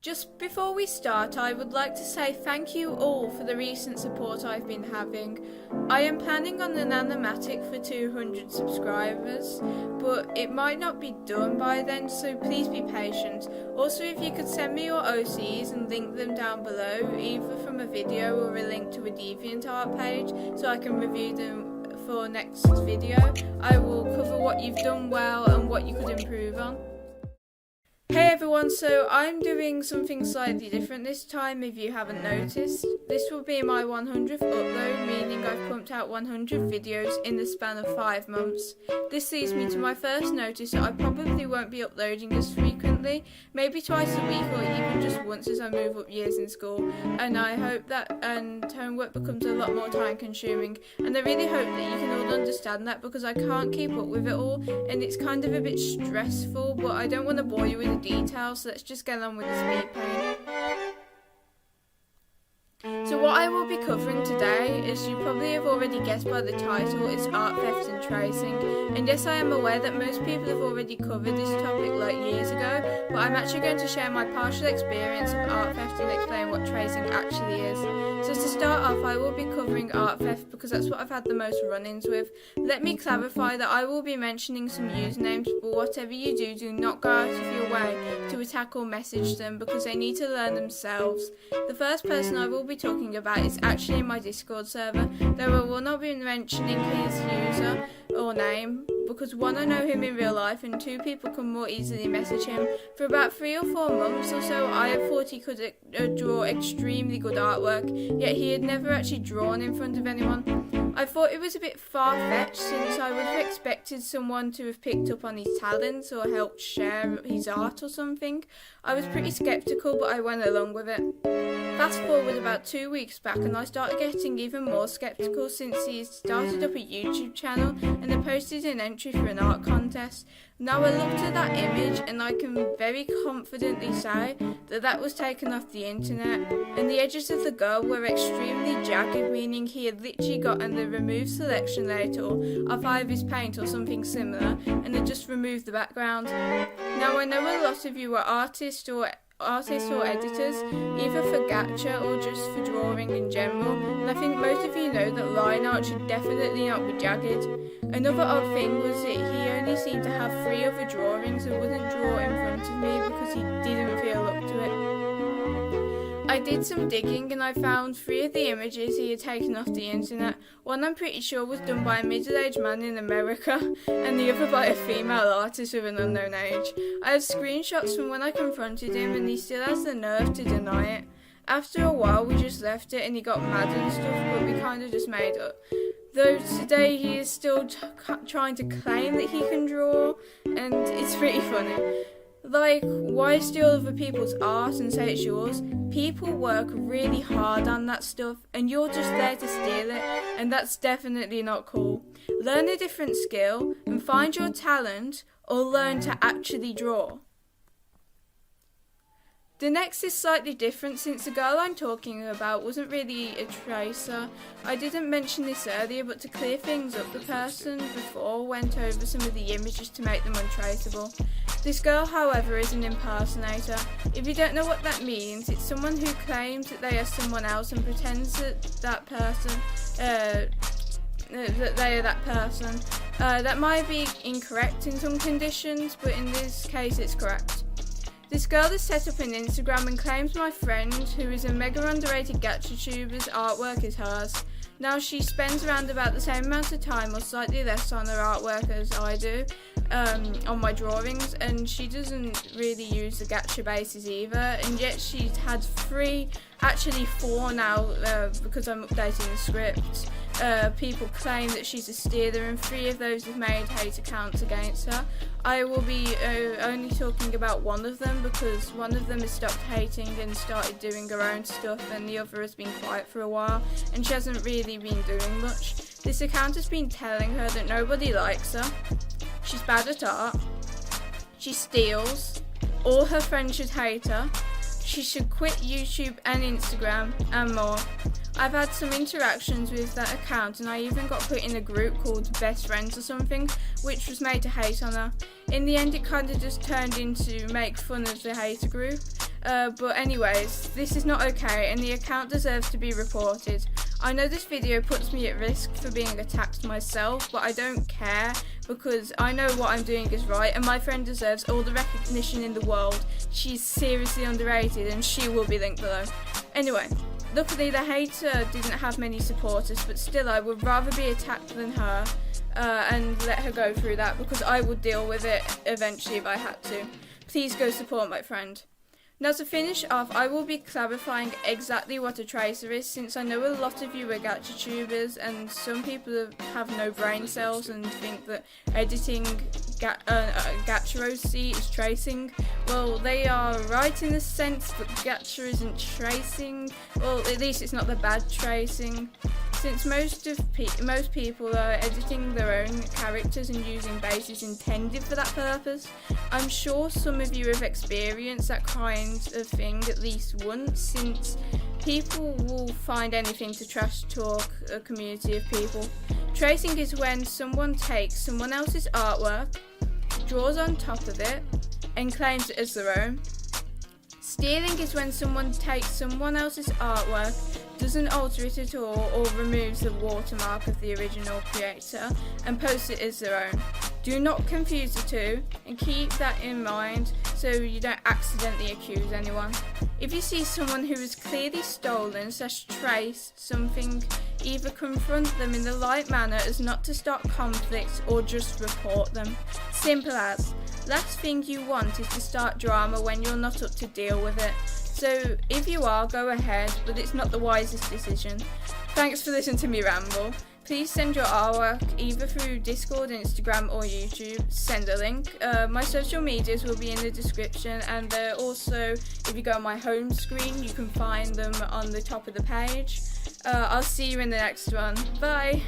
Just before we start, I would like to say thank you all for the recent support I've been having. I am planning on an animatic for 200 subscribers, but it might not be done by then, so please be patient. Also, if you could send me your OCs and link them down below, either from a video or a link to a DeviantArt page, so I can review them for next video, I will cover what you've done well and what you could improve on. Hey everyone, so I'm doing something slightly different this time if you haven't noticed. This will be my 100th upload, meaning I've pumped out 100 videos in the span of 5 months. This leads me to my first notice that I probably won't be uploading as frequently, maybe twice a week or even just once as I move up years in school, and I hope that homework becomes a lot more time consuming, and I really hope that you can all understand that because I can't keep up with it all and it's kind of a bit stressful, but I don't want to bore you with the details, so let's just get on with the speed paint. So what I will be covering today, as you probably have already guessed by the title, is art theft and tracing. And yes, I am aware that most people have already covered this topic like years ago, but I'm actually going to share my partial experience of art theft and explain what tracing actually is. So to start off, I will be covering art theft because that's what I've had the most run-ins with. Let me clarify that I will be mentioning some usernames, but whatever you do, do not go out of your way to attack or message them because they need to learn themselves. The first person I will be talking about is actually in my Discord server, though I will not be mentioning his user or name because 1, I know him in real life, and 2, people can more easily message him. For about 3 or 4 months or so, I have thought he could draw extremely good artwork, yet he had never actually drawn in front of anyone. I thought it was a bit far-fetched since I would have expected someone to have picked up on his talents or helped share his art or something. I was pretty sceptical, but I went along with it. Fast forward about 2 weeks back and I started getting even more sceptical since he started up a YouTube channel and had posted an entry for an art contest. Now I looked at that image and I can very confidently say that that was taken off the internet, and the edges of the girl were extremely jagged, meaning he had literally gotten the remove selection layer tool off either his paint or something similar and had just removed the background. Now I know a lot of you are artists or editors, either for gacha or just for drawing in general, and I think most of you know that line art should definitely not be jagged. Another odd thing was that he only seemed to have 3 other drawings and wouldn't draw in front of me because he didn't feel up to it. I did some digging and I found 3 of the images he had taken off the internet. One I'm pretty sure was done by a middle-aged man in America, and the other by a female artist with an unknown age. I have screenshots from when I confronted him and he still has the nerve to deny it. After a while we just left it and he got mad and stuff, but we kind of just made up. Though today he is still trying to claim that he can draw, and it's pretty funny. Like, why steal other people's art and say it's yours? People work really hard on that stuff and you're just there to steal it, and that's definitely not cool. Learn a different skill and find your talent, or learn to actually draw. The next is slightly different since the girl I'm talking about wasn't really a tracer. I didn't mention this earlier, but to clear things up, the person before went over some of the images to make them untraceable. This girl, however, is an impersonator. If you don't know what that means, it's someone who claims that they are someone else and pretends that that they are that person. That might be incorrect in some conditions, but in this case it's correct. This girl has set up an Instagram and claims my friend, who is a mega underrated gacha tuber's artwork is hers. Now she spends around about the same amount of time or slightly less on her artwork as I do on my drawings, and she doesn't really use the gacha bases either, and yet she's had 3, actually 4 now because I'm updating the script. People claim that she's a stealer and 3 of those have made hate accounts against her. I will be only talking about one of them because one of them has stopped hating and started doing her own stuff, and the other has been quiet for a while and she hasn't really been doing much. This account has been telling her that nobody likes her, she's bad at art, she steals, all her friends should hate her, she should quit YouTube and Instagram, and more. I've had some interactions with that account and I even got put in a group called Best Friends or something, which was made to hate on her. In the end it kind of just turned into make fun of the hater group. But anyways, this is not okay and the account deserves to be reported. I know this video puts me at risk for being attacked myself, but I don't care because I know what I'm doing is right and my friend deserves all the recognition in the world. She's seriously underrated and she will be linked below. Anyway, luckily the hater didn't have many supporters, but still I would rather be attacked than her and let her go through that because I would deal with it eventually if I had to. Please go support my friend. Now to finish off, I will be clarifying exactly what a tracer is, since I know a lot of you are gacha tubers and some people have no brain cells and think that editing gacha OC is tracing. Well, they are right in the sense that gacha isn't tracing, well at least it's not the bad tracing. Since most people are editing their own characters and using bases intended for that purpose, I'm sure some of you have experienced that kind of thing at least once, since people will find anything to trash talk a community of people. Tracing is when someone takes someone else's artwork, draws on top of it, and claims it as their own. Stealing is when someone takes someone else's artwork, doesn't alter it at all, or removes the watermark of the original creator and posts it as their own. Do not confuse the two and keep that in mind so you don't accidentally accuse anyone. If you see someone who has clearly stolen / traced something, either confront them in the right manner as not to start conflicts or just report them. Simple as. Last thing you want is to start drama when you're not up to deal with it. So if you are, go ahead, but it's not the wisest decision. Thanks for listening to me ramble. Please send your artwork either through Discord, Instagram or YouTube. Send a link. My social medias will be in the description, and also if you go on my home screen you can find them on the top of the page. I'll see you in the next one. Bye!